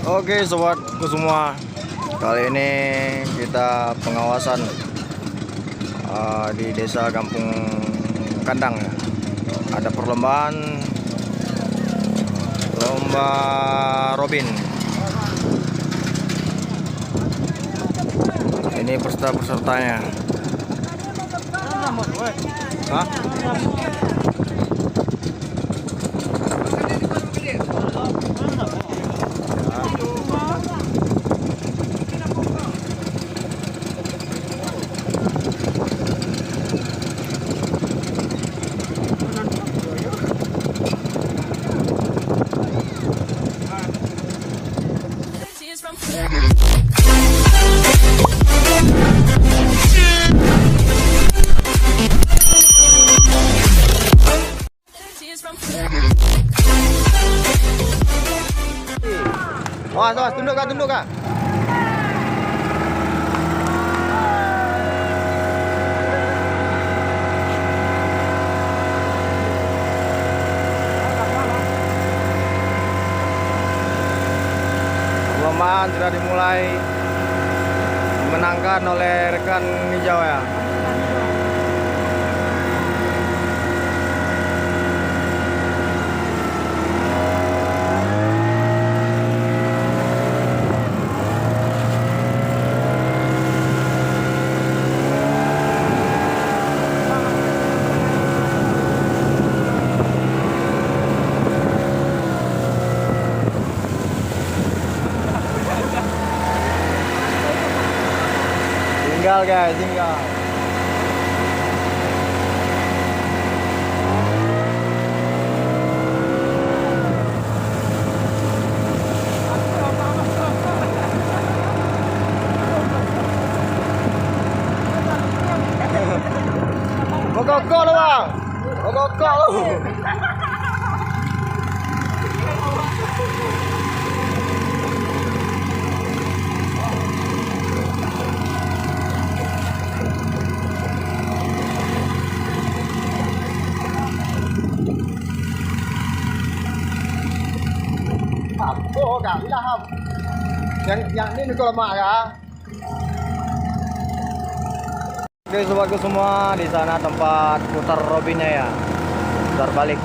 Oke sobatku semua, kali ini kita pengawasan di desa Kampung Kandang ya. Ada perlombaan lomba Robin. Ini peserta-pesertanya. Hah? Awas, tunduk kak. Perlombaan sudah dimulai, dimenangkan oleh rekan hijau ya. Tinggal guys, tinggal. Mogok lu bang, mogok lu. Oh, enggak, hilang ham. Yang ini kalau mak ya. Oke sobatku semua, di sana tempat putar robinnya ya. Putar balik.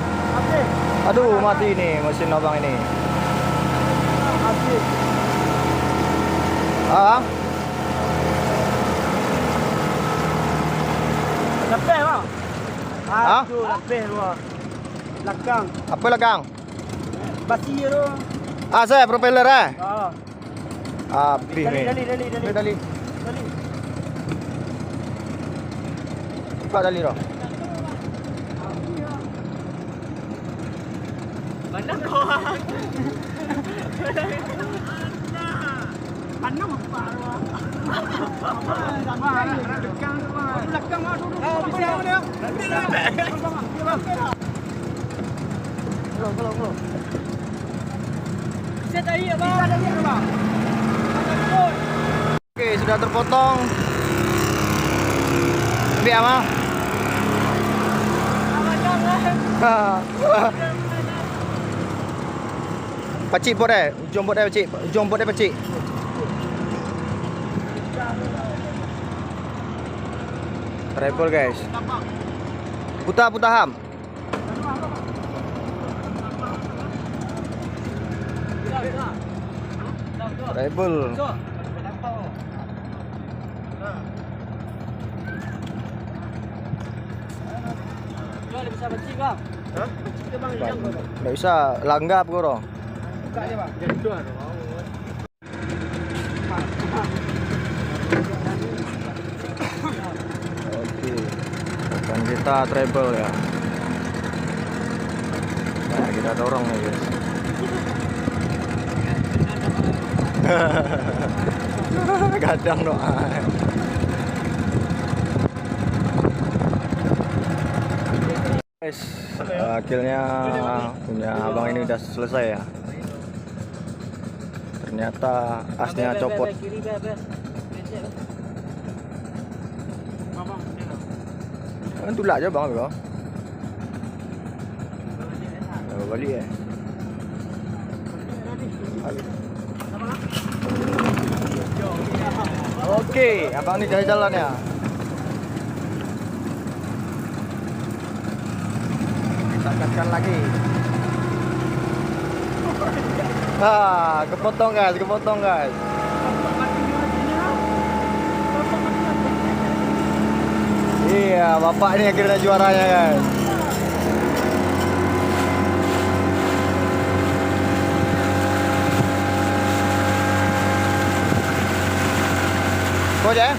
Aduh, mati ini mesin abang ini. Mati. Lebih bang. Aduh, lebih luar. Lekang. Apa lekang? Basi tu. Saya propeller eh. Api Dali. Dali. Buka dali roh. Mana kau? Mana apa luar? Lekang tu. Bisa dia. Kalau. Oke, sudah terpotong. Biar mah. Pacik pot ujung pot pacik, ujung pot pacik. Treble guys. Putar ham. Treble. Bisa becik bang? Hah? Becik ke bang? Nggak bisa, langgap guru. Buka dia bang. Jadi dua. Oke. Dan kita treble ya. Nah, kita dorong nih guys. Kadang doa. Guys, akhirnya punya abang ini udah selesai ya. Ternyata asnya copot. Kan tulak aja bang kau. Balik Oke, abang ini jalan-jalan ya. Kita gaskan lagi. Kepotong guys, kepotong guys. Iya, bapak ini akhirnya juaranya guys. Kau aja.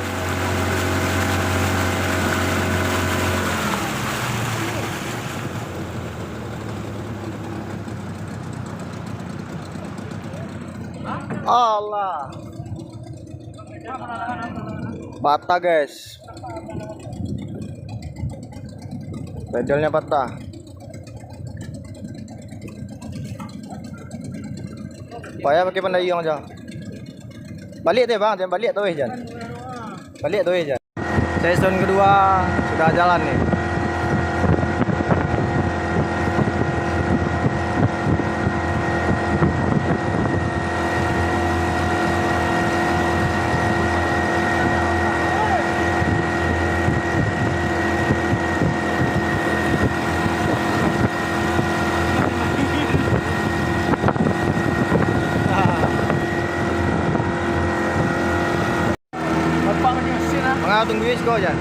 Allah. Patah guys. Bedelnya patah. Payah pakai pendayung aja. Balik deh bang, jangan balik tuh Jan. Balik tuh Jan. Season kedua sudah jalan nih. Mga tunggu wis kau Jan.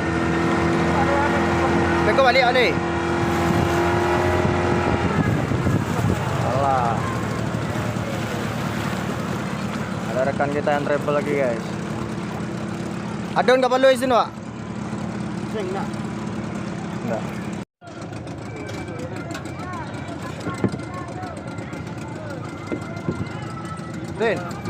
Kau balik Ali. Alah. Ada rekan kita yang travel lagi guys. Adon kapal lu isin Pak? Sing nak. Enggak. Din.